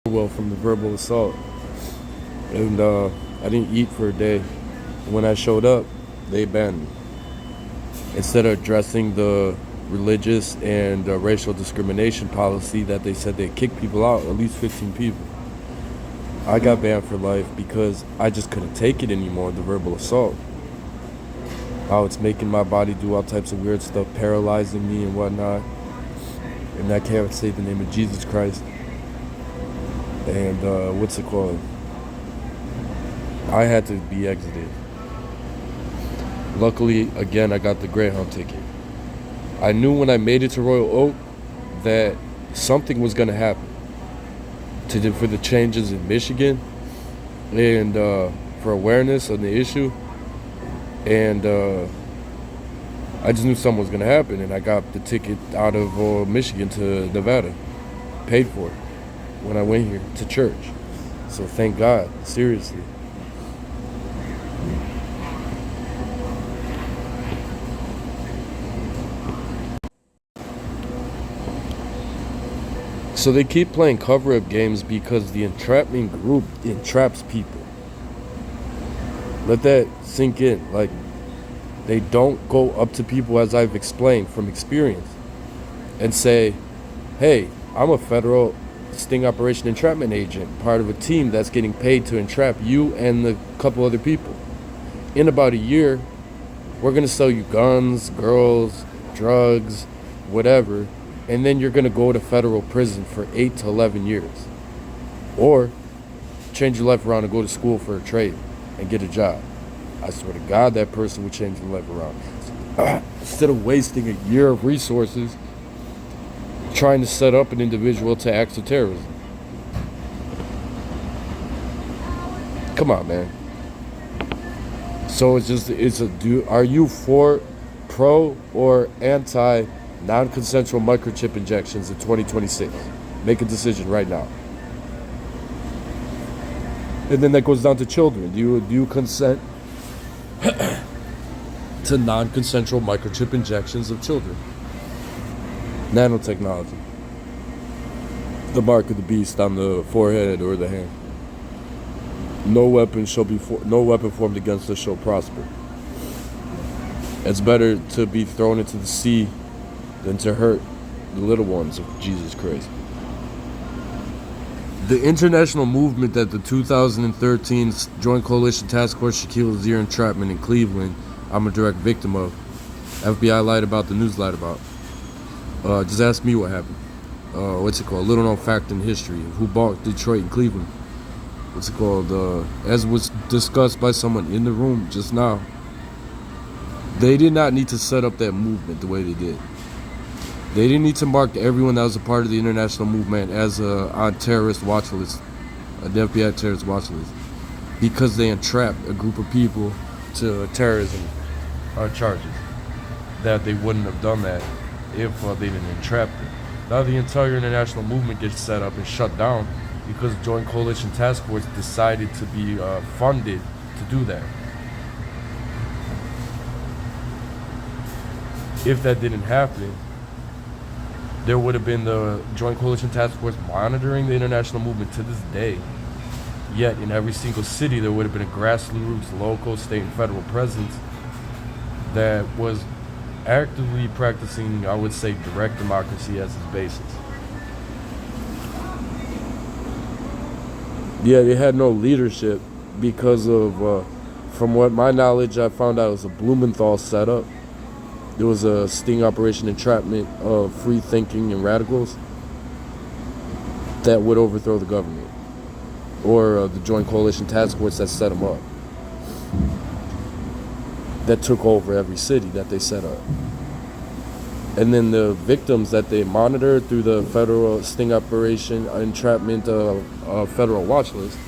well from the verbal assault, and I didn't eat for a day. When I showed up, they banned me. Instead of addressing the religious and racial discrimination policy that they said they kicked people out, at least 15 people. I got banned for life because I just couldn't take it anymore, the verbal assault. How it's making my body do all types of weird stuff, paralyzing me and whatnot. And I can't say the name of Jesus Christ. And what's it called? I had to be exited. Luckily, again, I got the Greyhound ticket. I knew when I made it to Royal Oak that something was going to happen for the changes in Michigan and for awareness on the issue. And I just knew something was going to happen, and I got the ticket out of Michigan to Nevada, paid for it when I went here to church. So thank God, seriously. So they keep playing cover-up games because the entrapment group entraps people. Let that sink in. Like, they don't go up to people, as I've explained from experience, and say, hey, I'm a federal sting operation entrapment agent, part of a team that's getting paid to entrap you and a couple other people. In about a year, we're going to sell you guns, girls, drugs, whatever, and then you're going to go to federal prison for 8 to 11 years. Or change your life around and go to school for a trade and get a job. I swear to God, that person would change their life around. Instead of wasting a year of resources trying to set up an individual to acts of terrorism. Come on, man. So are you for, pro, or anti non-consensual microchip injections in 2026? Make a decision right now. And then that goes down to children. Do you consent to non-consensual microchip injections of children? Nanotechnology. The mark of the beast on the forehead or the hand. No weapon formed against us shall prosper. It's better to be thrown into the sea than to hurt the little ones of Jesus Christ. The international movement that the 2013 Joint Coalition Task Force Shaquille O'Neal entrapment in Cleveland, I'm a direct victim of. FBI lied about, the news lied about. Just ask me what happened. What's it called? Little known fact in history. Who bought Detroit and Cleveland? What's it called? As was discussed by someone in the room just now, they did not need to set up that movement the way they did. They didn't need to mark everyone that was a part of the international movement as on terrorist watch list, an FBI terrorist watch list, because they entrapped a group of people to terrorism charges. That they wouldn't have done that if they didn't entrap them. Now the entire international movement gets set up and shut down because Joint Coalition Task Force decided to be funded to do that. If that didn't happen, there would have been the Joint Coalition Task Force monitoring the international movement to this day. Yet in every single city, there would have been a grassroots, local, state, and federal presence that was actively practicing, I would say, direct democracy as its basis. Yeah, they had no leadership because of, from what my knowledge, I found out it was a Blumenthal setup. There was a sting operation entrapment of free thinking and radicals that would overthrow the government or the Joint Coalition Task Force that set them up, that took over every city that they set up. And then the victims that they monitored through the federal sting operation entrapment federal watch list,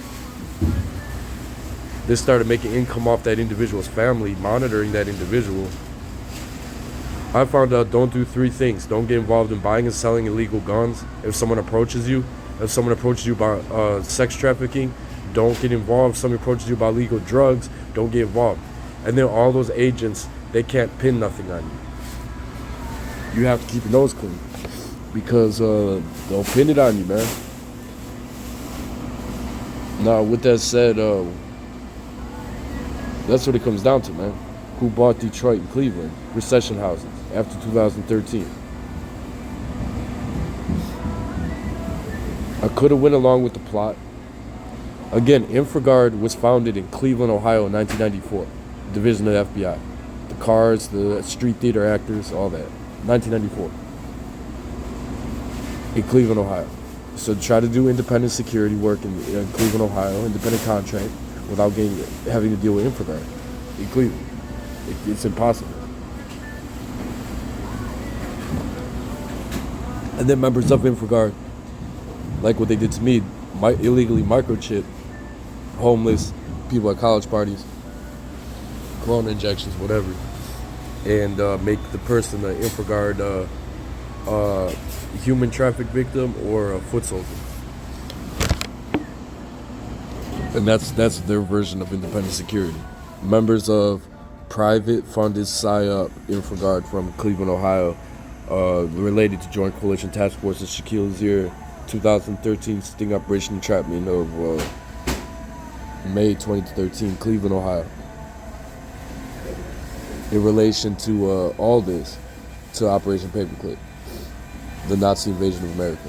they started making income off that individual's family, monitoring that individual. I found out, don't do 3 things. Don't get involved in buying and selling illegal guns. If someone approaches you about sex trafficking, don't get involved. If someone approaches you about illegal drugs, don't get involved. And then all those agents, they can't pin nothing on you. You have to keep your nose clean because they'll pin it on you, man. Now, with that said, that's what it comes down to, man. Who bought Detroit and Cleveland recession houses after 2013? I could have went along with the plot. Again, Infraguard was founded in Cleveland, Ohio in 1994, division of the FBI. The cars, the street theater actors, all that. 1994. In Cleveland, Ohio. So try to do independent security work in Cleveland, Ohio, independent contract, without having to deal with Infraguard in Cleveland. It's impossible. And then members of Infraguard, like what they did to me, illegally microchip homeless people at college parties, corona injections, whatever, and make the person an Infraguard human traffic victim or a foot soldier. And that's their version of independent security. Members of private funded PSYOP Infraguard from Cleveland, Ohio, related to Joint Coalition Task Force's Shaquille Azir 2013 sting operation entrapment of May 2013, Cleveland, Ohio. In relation to all this, to Operation Paperclip, the Nazi invasion of America,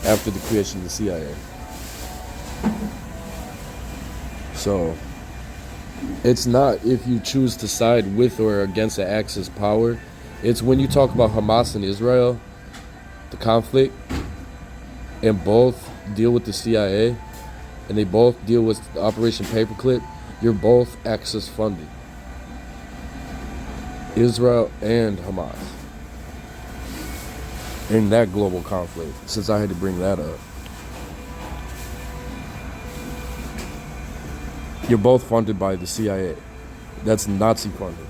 after the creation of the CIA. So, it's not if you choose to side with or against the Axis power. It's when you talk about Hamas and Israel, the conflict, and both deal with the CIA, and they both deal with Operation Paperclip, you're both Axis funded. Israel and Hamas. In that global conflict, since I had to bring that up. You're both funded by the CIA. That's Nazi funded.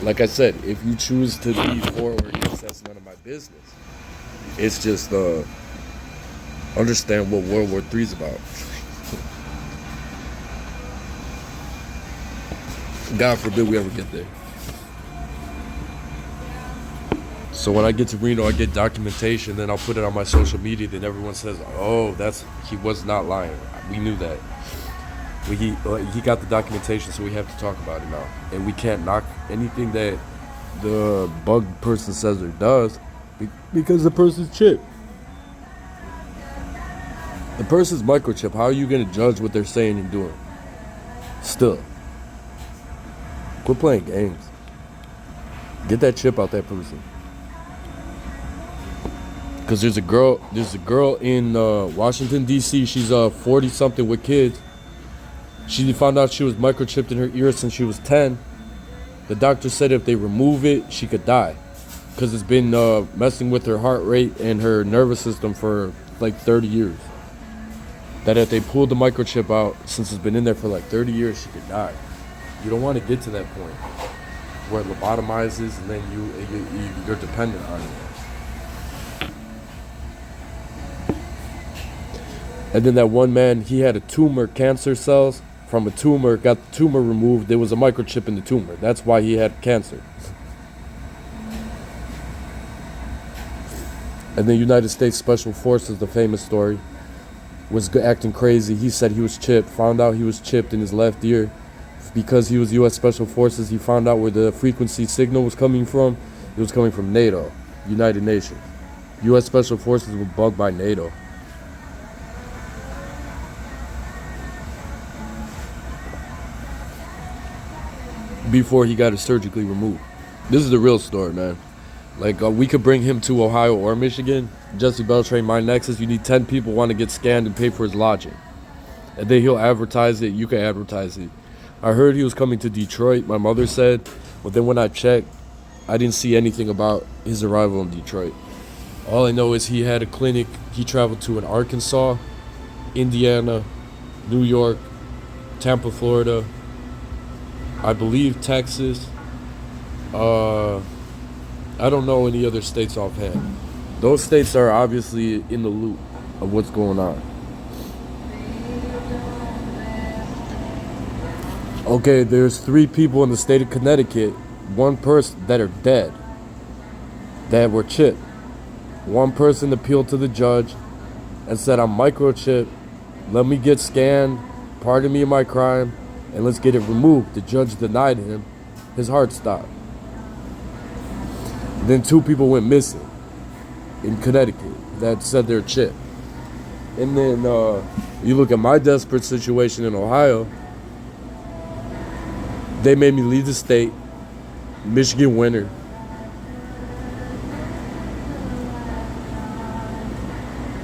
Like I said, if you choose to be for or against, that's none of my business. It's just understand what World War III is about. God forbid we ever get there. So when I get to Reno, I get documentation, then I'll put it on my social media, then everyone says, oh, he was not lying. We knew that. He got the documentation, so we have to talk about it now. And we can't knock anything that the bug person says or does because the person's chip. The person's microchip. How are you going to judge what they're saying and doing? Still. Quit playing games. Get that chip out that person. Because there's a girl in Washington, D.C. She's 40-something with kids. She found out she was microchipped in her ear since she was 10. The doctor said if they remove it, she could die. Because it's been messing with her heart rate and her nervous system for like 30 years. That if they pulled the microchip out, since it's been in there for like 30 years, she could die. You don't want to get to that point where it lobotomizes and then you're dependent on it. And then that one man, he had a tumor, cancer cells from a tumor, got the tumor removed. There was a microchip in the tumor. That's why he had cancer. And the United States Special Forces, the famous story, was acting crazy. He said he was chipped, found out he was chipped in his left ear. Because he was U.S. Special Forces, he found out where the frequency signal was coming from. It was coming from NATO, United Nations. U.S. Special Forces were bugged by NATO. Before he got it surgically removed. This is the real story, man. Like, we could bring him to Ohio or Michigan. Jesse Beltran, My Nexus. You need 10 people want to get scanned and pay for his lodging. And then he'll advertise it. You can advertise it. I heard he was coming to Detroit, my mother said. But then when I checked, I didn't see anything about his arrival in Detroit. All I know is he had a clinic. He traveled to in Arkansas, Indiana, New York, Tampa, Florida, I believe Texas. I don't know any other states offhand. Those states are obviously in the loop of what's going on. Okay, there's 3 people in the state of Connecticut, 1 person that are dead, that were chipped. 1 person appealed to the judge. and said, I'm microchipped, let me get scanned, pardon me of my crime, and let's get it removed. The judge denied him. His heart stopped. Then 2 people went missing in Connecticut that said they're chipped. And then you look at my desperate situation in Ohio. They made me leave the state. Michigan winner.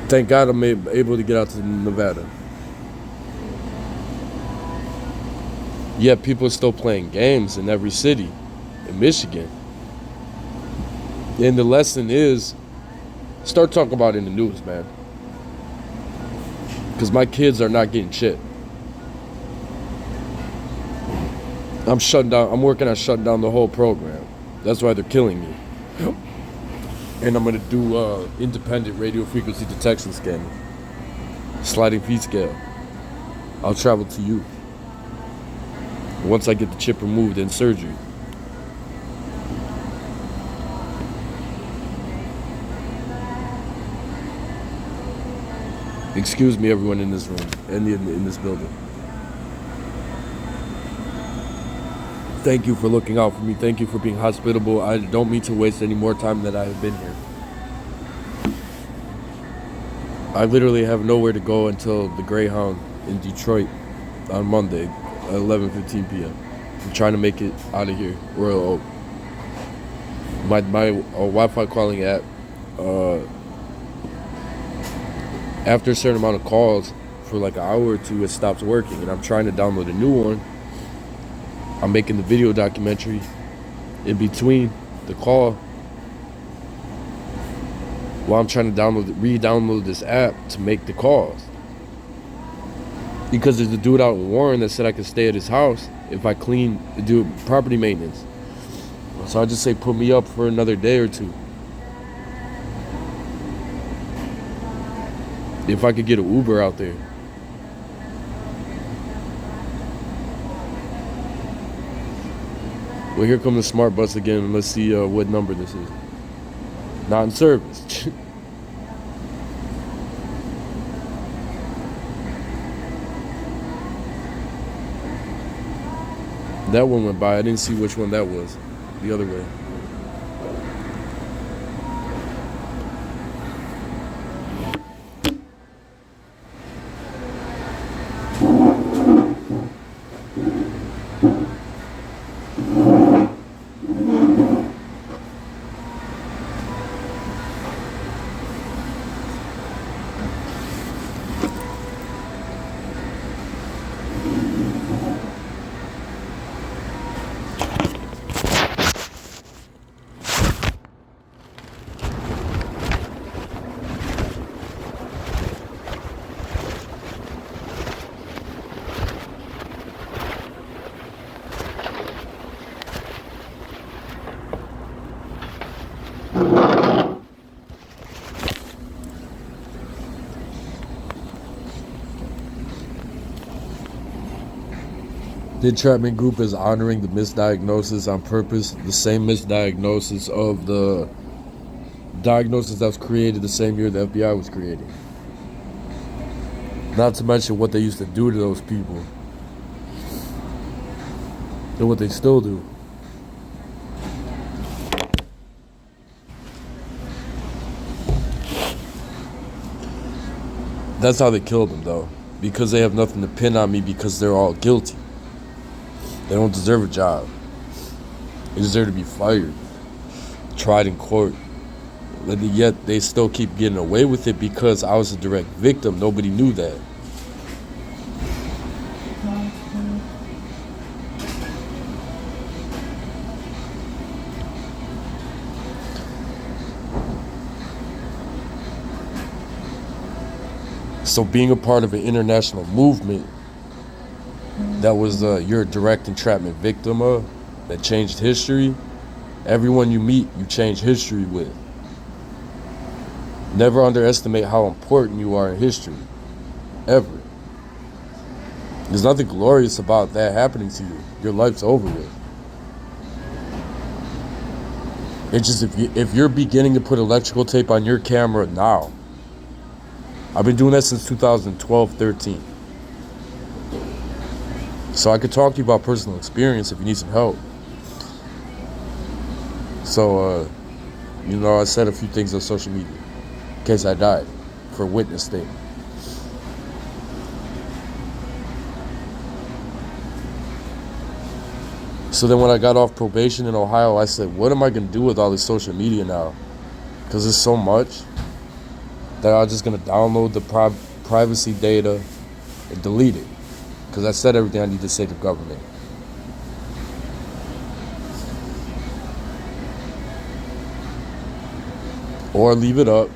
Thank God I'm able to get out to Nevada. Yet people are still playing games in every city in Michigan. And the lesson is, start talking about it in the news, man. Because my kids are not getting shit. I'm working on shutting down the whole program. That's why they're killing me. And I'm going to do independent radio frequency detection scanning. Sliding fee scale. I'll travel to you. Once I get the chip removed and surgery. Excuse me, everyone in this room and in this building. Thank you for looking out for me. Thank you for being hospitable. I don't mean to waste any more time than I have been here. I literally have nowhere to go until the Greyhound in Detroit on Monday at 11:15 p.m. I'm trying to make it out of here. Royal Oak. My Wi-Fi calling app, after a certain amount of calls for like an hour or two, it stops working, and I'm trying to download a new one. I'm making the video documentary in between the call while I'm trying to re-download this app to make the calls. Because there's a dude out in Warren that said I could stay at his house if I do property maintenance. So I just say put me up for another day or two. If I could get an Uber out there. Well, here comes the smart bus again. Let's see what number this is. Not in service. That one went by. I didn't see which one that was. The other way. The entrapment group is honoring the misdiagnosis on purpose, the same misdiagnosis of the diagnosis that was created the same year the FBI was created. Not to mention what they used to do to those people. And what they still do. That's how they killed them, though. Because they have nothing to pin on me because they're all guilty. They don't deserve a job. They deserve to be fired. Tried in court. And yet they still keep getting away with it because I was a direct victim. Nobody knew that. So being a part of an international movement that was you're a direct entrapment victim of, that changed history. Everyone you meet, you change history with. Never underestimate how important you are in history. Ever. There's nothing glorious about that happening to you. Your life's over with. It's just if you're beginning to put electrical tape on your camera now, I've been doing that since 2012, 13. So I could talk to you about personal experience if you need some help. So, I said a few things on social media in case I died for a witness statement. So then when I got off probation in Ohio, I said, what am I going to do with all this social media now? Because there's so much that I'm just going to download the privacy data and delete it. Because I said everything I need to say to government. Or leave it up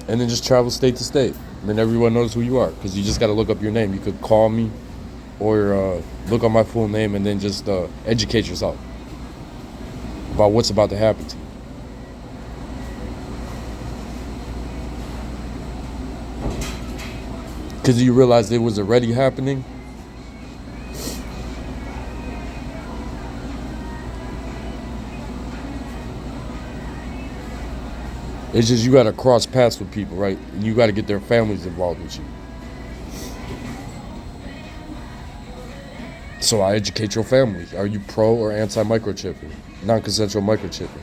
and then just travel state to state. And then everyone knows who you are because you just got to look up your name. You could call me or look up my full name and then just educate yourself about what's about to happen to you. Because you realize it was already happening. It's just you got to cross paths with people, right? And you got to get their families involved with you. So I educate your family. Are you pro or anti-microchipping? Non-consensual microchipping.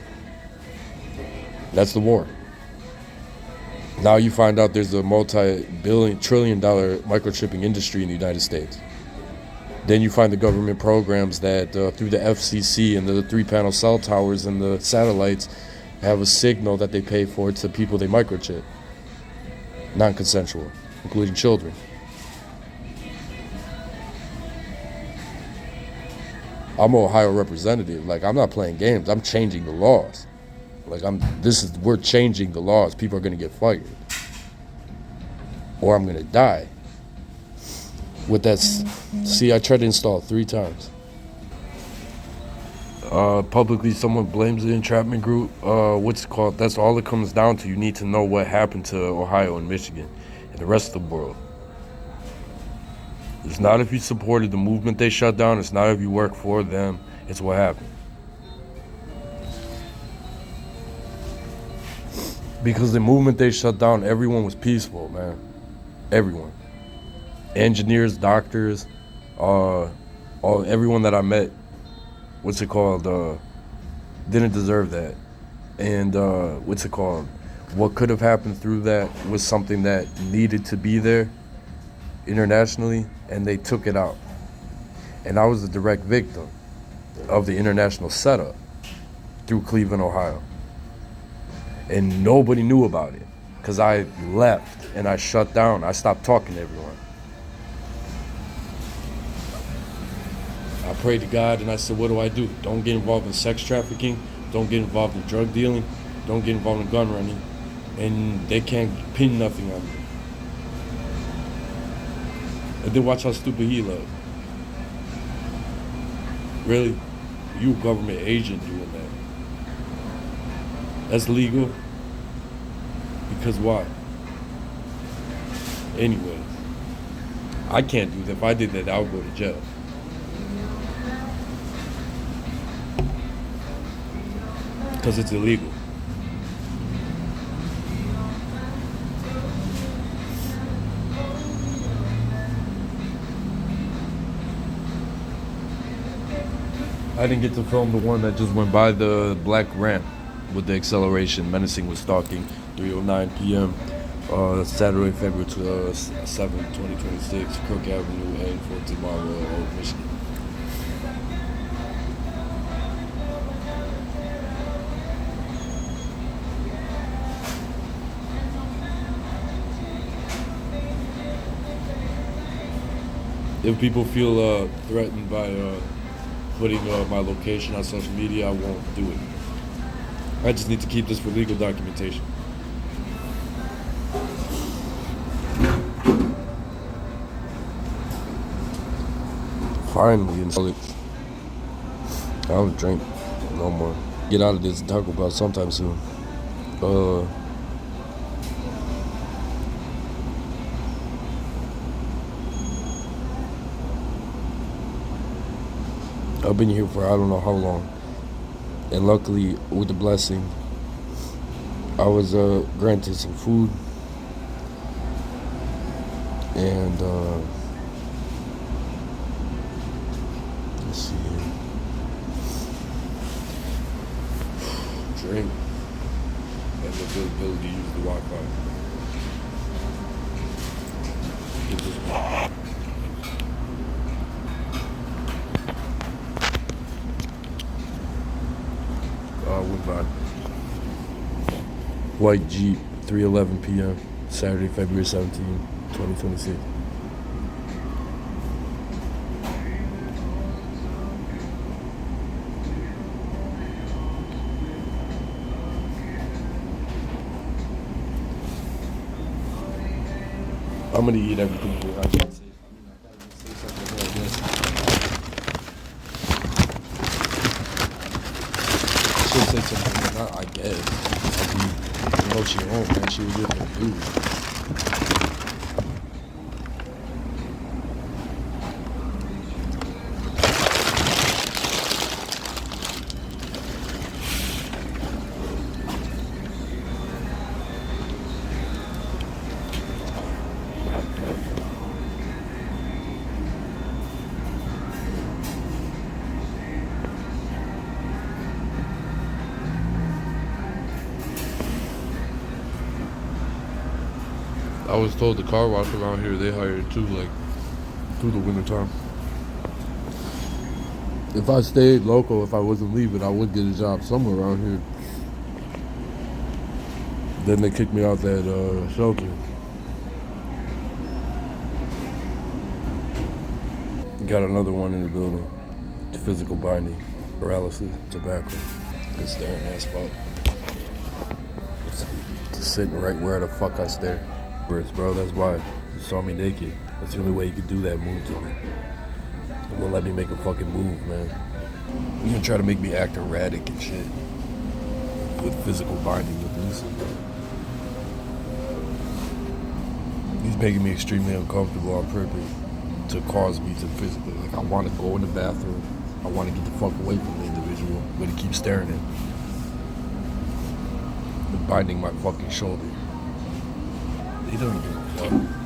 That's the war. Now you find out there's a multi-billion, trillion-dollar microchipping industry in the United States. Then you find the government programs that through the FCC and the 3-panel cell towers and the satellites have a signal that they pay for to people they microchip. Non-consensual, including children. I'm an Ohio representative. Like, I'm not playing games. I'm changing the laws. Like, we're changing the laws. People are going to get fired. Or I'm going to die. With that, see, I tried to install it 3 times. Publicly, someone blames the entrapment group. What's it called? That's all it comes down to. You need to know what happened to Ohio and Michigan and the rest of the world. It's not if you supported the movement they shut down. It's not if you work for them. It's what happened. Because the movement they shut down, everyone was peaceful, man. Everyone. Engineers, doctors, everyone that I met, didn't deserve that. And what could have happened through that was something that needed to be there internationally, and they took it out. And I was a direct victim of the international setup through Cleveland, Ohio. And nobody knew about it because I left and I shut down. I stopped talking to everyone. I prayed to God and I said, what do? Don't get involved in sex trafficking. Don't get involved in drug dealing. Don't get involved in gun running. And they can't pin nothing on me. And then watch how stupid he looked. Really? You a government agent doing that. That's legal? Because why? Anyway, I can't do that. If I did that, I would go to jail. Because it's illegal. I didn't get to film the one that just went by the black ramp with the acceleration menacing with stalking, 3:09 p.m. Saturday, February 7th, 2026, Crook Avenue and 14 Mile Road, Michigan. If people feel threatened by putting my location on social media, I won't do it. I just need to keep this for legal documentation. Finally, I don't drink no more. Get out of this and talk about sometime soon. I've been here for I don't know how long. And luckily, with the blessing, I was granted some food. And let's see here. Drink and the ability to use the Wi-Fi. Went by white Jeep, 3:11 p.m. Saturday, February 17, 2026. I'm gonna eat everything here. I can't say. I gotta say something like this. She'll say something like that, I guess. You know she won't, man. She was with her dude. I was told the car wash around here, they hired too, like, through the winter time. If I stayed local, if I wasn't leaving, I would get a job somewhere around here. Then they kicked me out that shelter. Got another one in the building. Physical binding, paralysis, tobacco. Good staring ass fuck. Just sitting right where the fuck I stare. Bro, that's why. You saw me naked. That's the only way you could do that move to me. It won't let me make a fucking move, man. You're gonna try to make me act erratic and shit. With physical binding with this. He's making me extremely uncomfortable on purpose to cause me to physically, like, I want to go in the bathroom. I want to get the fuck away from the individual, but he keeps staring at me. And binding my fucking shoulder. He doesn't give a fuck.